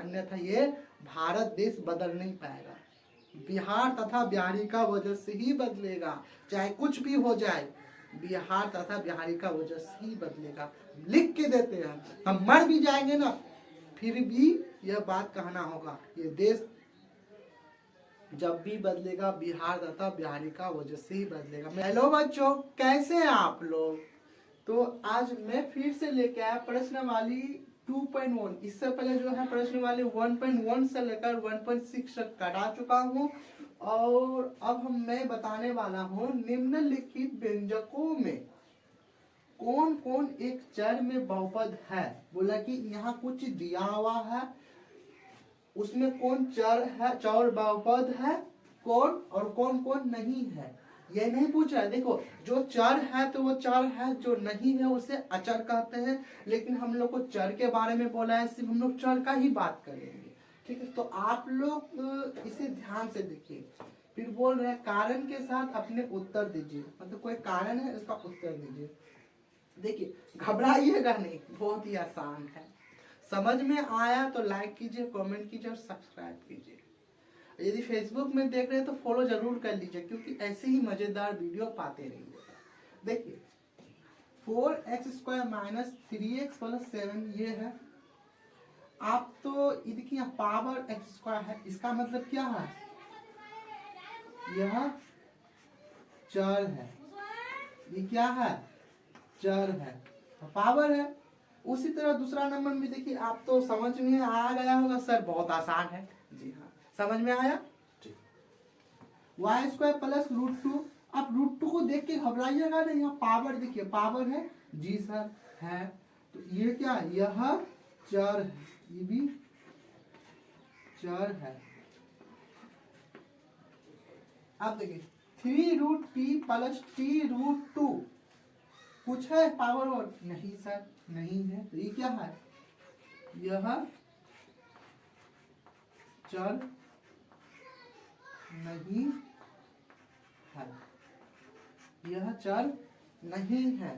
अन्यथा ये भारत देश बदल नहीं पाएगा। बिहार तथा बिहारी का वजह से ही बदलेगा, चाहे कुछ भी हो जाए, बिहार तथा बिहारी का वजह से ही बदलेगा। लिख के देते हैं, हम मर भी जाएंगे ना फिर भी यह बात कहना होगा, ये देश जब भी बदलेगा बिहार तथा बिहारी का वजह से ही बदलेगा। हेलो बच्चों, कैसे हैं आप लोग? तो आज मैं फिर से लेके आया प्रश्नवाली 2.1। इससे पहले जो है प्रश्नवाली 1.1 से लेकर 1.6 तक करा चुका हूँ और अब मैं बताने वाला हूँ निम्नलिखित व्यंजकों में कौन कौन एक चर में बहुपद है। बोला कि यहाँ कुछ दिया हुआ है, उसमें कौन चर है, चर बहुपद है कौन और कौन कौन नहीं है, ये नहीं पूछ रहा है। देखो जो चर है तो वो चर है, जो नहीं है उसे अचर कहते हैं। लेकिन हम लोग को चर के बारे में बोला है, सिर्फ हम लोग चर का ही बात करेंगे, ठीक है। तो आप लोग इसे ध्यान से देखिए। फिर बोल रहे हैं कारण के साथ अपने उत्तर दीजिए, मतलब कोई कारण है इसका उत्तर दीजिए। देखिए घबराइएगा नहीं, बहुत ही आसान है। समझ में आया तो लाइक कीजिए, कमेंट कीजिए और सब्सक्राइब कीजिए। यदि फेसबुक में देख रहे हैं तो फॉलो जरूर कर लीजिए, क्योंकि ऐसे ही मजेदार वीडियो पाते रहिए। देखिए 4x² - 3x + 7 ये है। आप तो देखिए पावर x² है, इसका मतलब क्या है, यह चर है, ये क्या है, चर है, पावर है। उसी तरह दूसरा नंबर में देखिए, आप तो समझ में आ गया होगा सर, बहुत आसान है। जी हाँ, समझ में आया। y² + √2। आप √2 को देख के घबराइएगा नहीं, यहाँ पावर देखिए, पावर है। जी सर है, तो ये क्या है, यह चर है, ये भी चर है। अब देखिए 3√t + t√2 कुछ है पावर और नहीं सर, नहीं है, तो ये क्या है, यह चर नहीं है, यह चर नहीं है।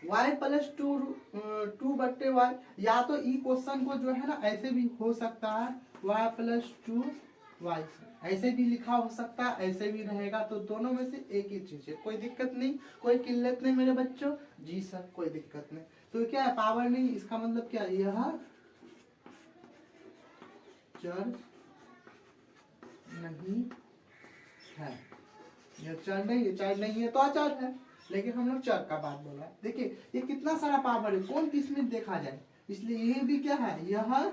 y + 2/y, या तो ई क्वेश्चन को जो है ना ऐसे भी हो सकता है, y + 2y ऐसे भी लिखा हो सकता है, ऐसे भी रहेगा। तो दोनों में से एक ही चीज है, कोई दिक्कत नहीं, कोई किल्लत नहीं मेरे बच्चों। जी सर कोई दिक्कत नहीं। तो क्या है, पावर नहीं, इसका मतलब क्या, यह चर नहीं है, यह चर नहीं, ये चर नहीं है तो अचर है। लेकिन हम लोग चर का बात बोला है। देखिए ये कितना सारा पावर है, कौन किस में देखा जाए, इसलिए ये भी क्या है, यह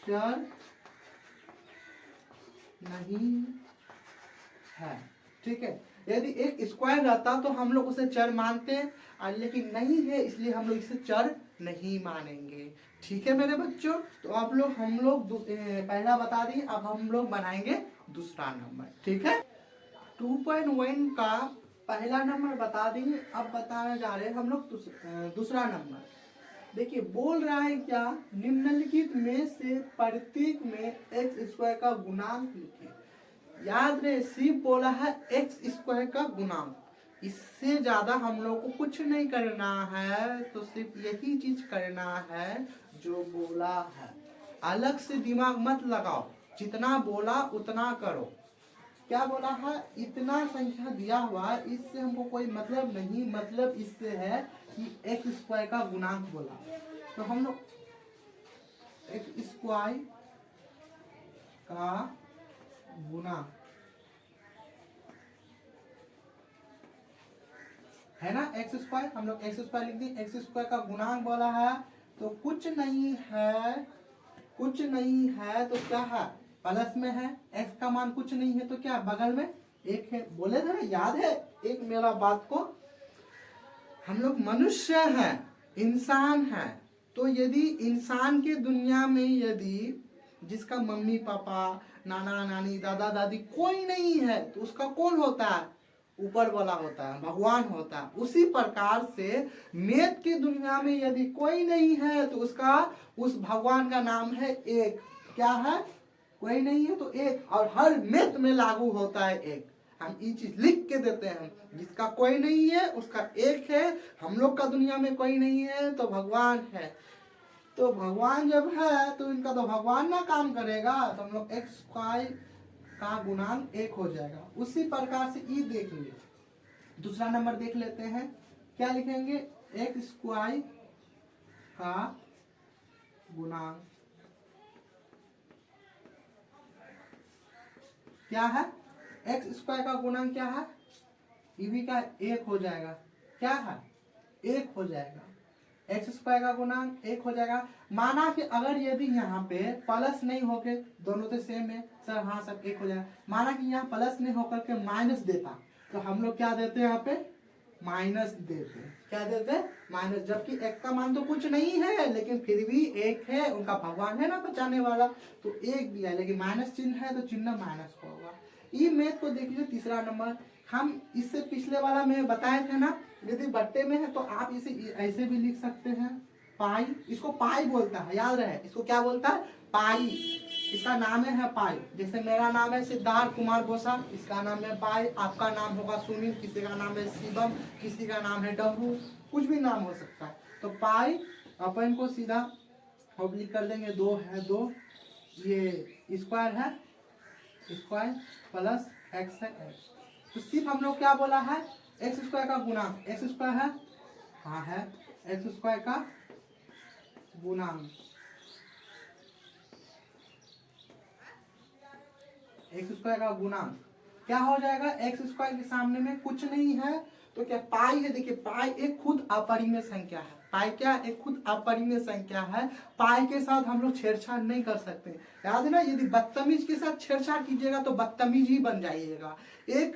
चर नहीं है, ठीक है। यदि एक स्क्वायर रहता तो हम लोग उसे चर मानते हैं, लेकिन नहीं है इसलिए हम लोग इसे चर नहीं मानेंगे, ठीक है मेरे बच्चों। तो आप लोग हम लोग पहला बता दिए, अब हम लोग बनाएंगे दूसरा नंबर, ठीक है। 2.1 का पहला नंबर बता दिए, अब बताने जा रहे हैं हम लोग दूसरा नंबर। देखिए बोल रहा है क्या, निम्नलिखित में से प्रत्येक में x² का गुणांक लिखिए। याद रहे सिर्फ बोला है x² का गुणांक, इससे ज्यादा हम लोग को कुछ नहीं करना है, तो सिर्फ यही चीज करना है जो बोला है। अलग से दिमाग मत लगाओ, जितना बोला उतना करो। क्या बोला है, इतना संख्या दिया हुआ है, इससे हमको कोई मतलब नहीं, मतलब इससे है कि x² का गुणांक बोला। तो हम लोग x² का गुणांक है ना, x², हम लोग x² लिख दी। x² का गुणांक बोला है तो कुछ नहीं है, कुछ नहीं है तो क्या है, प्लस में है। x का मान कुछ नहीं है तो क्या, बगल में एक है, बोले थे ना, याद है एक मेरा बात को। हम लोग मनुष्य हैं, इंसान हैं, तो यदि इंसान के दुनिया में यदि जिसका मम्मी पापा, नाना नानी, दादा दादी कोई नहीं है, तो उसका कौन होता है, ऊपर वाला होता है, भगवान होता है। उसी प्रकार से मैथ की दुनिया में यदि कोई नहीं है तो उसका, उस भगवान का नाम है एक। क्या है, कोई नहीं है तो एक, और हर मैथ में लागू होता है एक। हम ये चीज लिख के देते हैं, जिसका कोई नहीं है उसका एक है। हम लोग का दुनिया में कोई नहीं है तो भगवान है, तो भगवान जब है तो इनका तो भगवान ना काम करेगा, तो हम लोग एक्स स्क्वायर का गुणांक 1 हो जाएगा। उसी प्रकार से ई देख लीजिए। दूसरा नंबर देख लेते हैं, क्या लिखेंगे, एक्स स्क्वायर का गुणांक क्या है, एक्स स्क्वायर का गुणांक क्या है, ईवी का 1 हो जाएगा, क्या है 1 हो जाएगा, एक्स स्क्वायर का गुणांक 1 हो जाएगा। माना कि अगर यदि यहाँ पे प्लस नहीं होके, दोनों तो सेम है सर, हाँ सर 1 हो जाएगा। माना कि यहाँ प्लस नहीं होकर के माइनस देता, तो हम लोग क्या देते हैं, यहाँ पे माइनस देते हैं, क्या देते हैं माइनस, जबकि एक का मान तो कुछ नहीं है लेकिन फिर भी 1 है, उनका भगवान है ना बचाने वाला, तो 1 दिया है लेकिन माइनस चिन्ह है तो चिन्ह माइनस का होगा। ये मैथ को देख लीजिए, तीसरा नंबर। हम इससे पिछले वाला में बताए थे ना, यदि बट्टे में है तो आप इसे ऐसे भी लिख सकते हैं, पाई, इसको पाई बोलता है, याद रहे इसको क्या बोलता है, पाई, इसका नाम है पाई। जैसे मेरा नाम है सिद्धार्थ कुमार बोसा, इसका नाम है पाई, आपका नाम होगा सुनील, किसी का नाम है शिवम, किसी का नाम है डब्बू, कुछ भी नाम हो सकता है। तो पाई अपन को सीधा ऑब्लिक कर देंगे, 2 है 2, ये स्क्वायर है, स्क्वायर प्लस एक्स है एक्स। तो सिर्फ हम लोग क्या बोला है, एक्स स्क्वायर का गुणांक, एक्स स्क्वायर है, हाँ है, एक्स स्क्वायर का गुणांक, एक्स स्क्वायर का गुणांक क्या हो जाएगा, एक्स स्क्वायर के सामने में कुछ नहीं है तो क्या पाई है। देखिए पाई एक खुद अपरिमेय संख्या है, पाई क्या एक खुद अपरिमेय संख्या है, पाई के साथ हम लोग छेड़छाड़ नहीं कर सकते। याद है ना, यदि बदतमीज के साथ छेड़छाड़ कीजिएगा तो बदतमीज ही बन जाइएगा। एक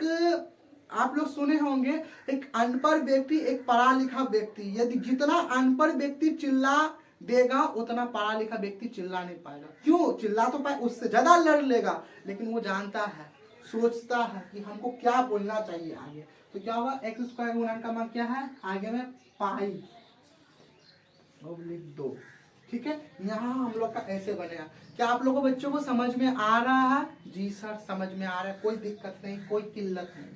आप लोग सुने होंगे, एक अनपढ़ व्यक्ति एक पढ़ा लिखा व्यक्ति, यदि जितना अनपढ़ व्यक्ति चिल्ला देगा उतना पढ़ा लिखा व्यक्ति चिल्ला नहीं पाएगा। क्यों, चिल्ला तो पाए, उससे ज्यादा लड़ लेगा, लेकिन वो जानता है, सोचता है कि हमको क्या बोलना चाहिए आगे। तो क्या हुआ, एक्स स्क्वायर गुणन का मान क्या है, आगे में पाई लिख दो, ठीक है। यहाँ हम लोग का ऐसे बनेगा। क्या आप लोगों बच्चों को समझ में आ रहा है, जी सर समझ में आ रहा है, कोई दिक्कत नहीं, कोई किल्लत नहीं।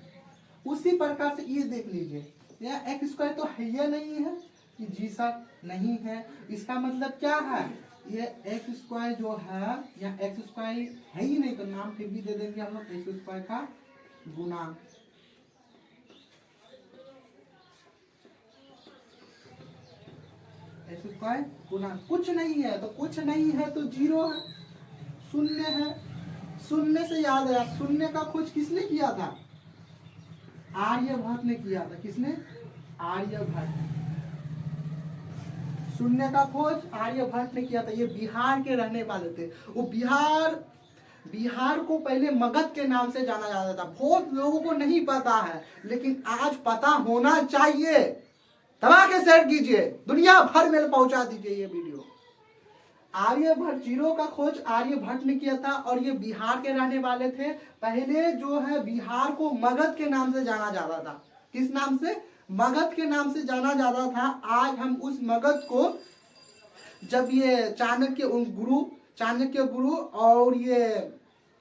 उसी प्रकार से ये देख लीजिए, यहाँ एक्स स्क्वायर तो है या नहीं है, कि जी सर नहीं है, इसका मतलब क्या है, ये एक्स स्क्वायर जो है या एक्स स्क्वायर है ही नहीं, तो नाम फिर भी दे देंगे हम लोग एक्स स्क्वायर का गुणांक। एक्स स्क्वायर गुणांक कुछ नहीं है, तो कुछ नहीं है तो 0 है, शून्य है। शून्य से याद आया, शून्य का खोज किसने किया था, आर्यभट्ट ने किया था। किसने, आर्यभट्ट। शून्य का खोज आर्यभट्ट ने किया था। ये बिहार के रहने वाले थे। वो बिहार को पहले मगध के नाम से जाना जाता था। बहुत लोगों को नहीं पता है, लेकिन आज पता होना चाहिए। दबा के शेयर कीजिए, दुनिया भर में पहुंचा दीजिए ये वीडियो। आर्यभट्ट, 0 का खोज आर्यभट्ट ने किया था और ये बिहार के रहने वाले थे। पहले जो है बिहार को मगध के नाम से जाना जाता था। किस नाम से, मगध के नाम से जाना जाता था। आज हम उस मगध को, जब ये चाणक्य गुरु और ये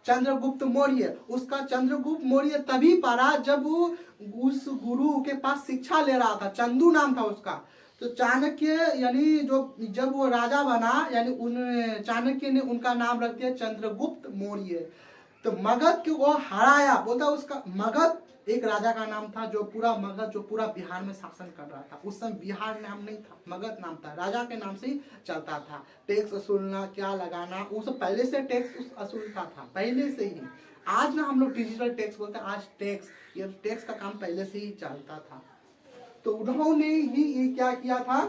चंद्रगुप्त मौर्य, उसका चंद्रगुप्त मौर्य तभी पढ़ा जब उस गुरु के पास शिक्षा ले रहा था। चंदू नाम था उसका। तो चाणक्य यानी जो जब वो राजा बना, यानी उन चाणक्य ने उनका नाम रख दिया चंद्रगुप्त मौर्य। तो मगध को वो हराया, बोलता उसका मगध एक राजा का नाम था, जो पूरा मगध, जो पूरा बिहार में शासन कर रहा था। उस समय बिहार नाम नहीं था, मगध नाम था, राजा के नाम से ही चलता था। टैक्स वसूलना, क्या लगाना, वो सब पहले से टैक्स वसूलता था, पहले से ही। आज ना हम लोग डिजिटल टैक्स बोलते हैं, आज ये टैक्स का काम पहले से ही चलता था। तो उन्होंने ही ये क्या किया था,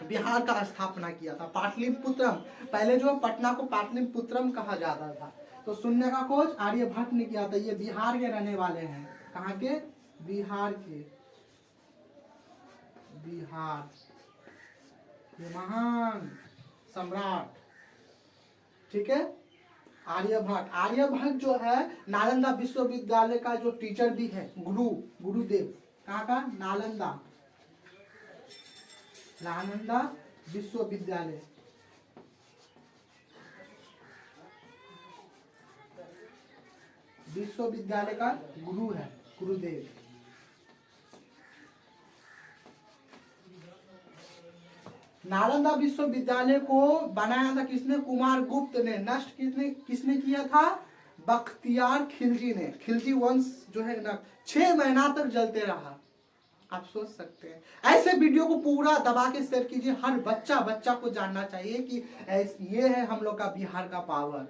बिहार का स्थापना किया था, पाटलिपुत्रम। पहले जो पटना को पाटलिपुत्रम कहा जाता था। तो शून्य का खोज आर्यभट्ट ने किया था। ये बिहार के रहने वाले हैं। कहाँ के, बिहार के, बिहार ये महान सम्राट, ठीक है। आर्यभट्ट जो है नालंदा विश्वविद्यालय का जो टीचर भी है, गुरुदेव। कहाँ का, नालंदा विश्वविद्यालय, विश्वविद्यालय का गुरु है, गुरुदेव। नालंदा विश्वविद्यालय को बनाया था किसने? कुमार गुप्त ने। नष्ट किसने किसने किया था? बख्तियार खिलजी ने। खिलजी वंश जो है ना 6 महीना तक जलते रहा। आप सोच सकते हैं। ऐसे वीडियो को पूरा दबा के शेयर कीजिए। हर बच्चा बच्चा को जानना चाहिए कि ये है हम लोग का बिहार का पावर।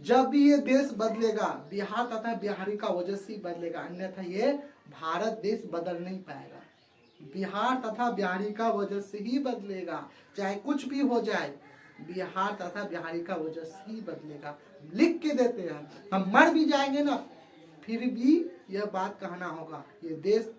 जब भी ये देश बदलेगा, बिहार तथा बिहारी का वजह से ही बदलेगा, अन्यथा ये भारत देश बदल नहीं पाएगा। बिहार तथा बिहारी का वजह से ही बदलेगा, चाहे कुछ भी हो जाए, बिहार तथा बिहारी का वजह से ही बदलेगा। लिख के देते हैं, हम मर भी जाएंगे ना, फिर भी यह बात कहना होगा, ये देश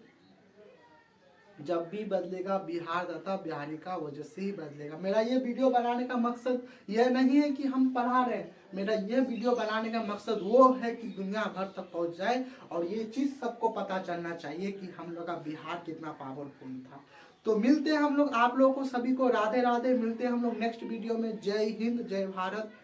जब भी बदलेगा बिहार तथा बिहारी का वजह से ही बदलेगा। मेरा ये वीडियो बनाने का मकसद यह नहीं है कि हम पढ़ा रहे हैं, मेरा ये वीडियो बनाने का मकसद वो है कि दुनिया भर तक पहुंच जाए और ये चीज सबको पता चलना चाहिए कि हम लोग का बिहार कितना पावरफुल था। तो मिलते हैं हम लोग, आप लोगों को सभी को राधे राधे। मिलते हैं हम लोग नेक्स्ट वीडियो में। जय हिंद, जय भारत।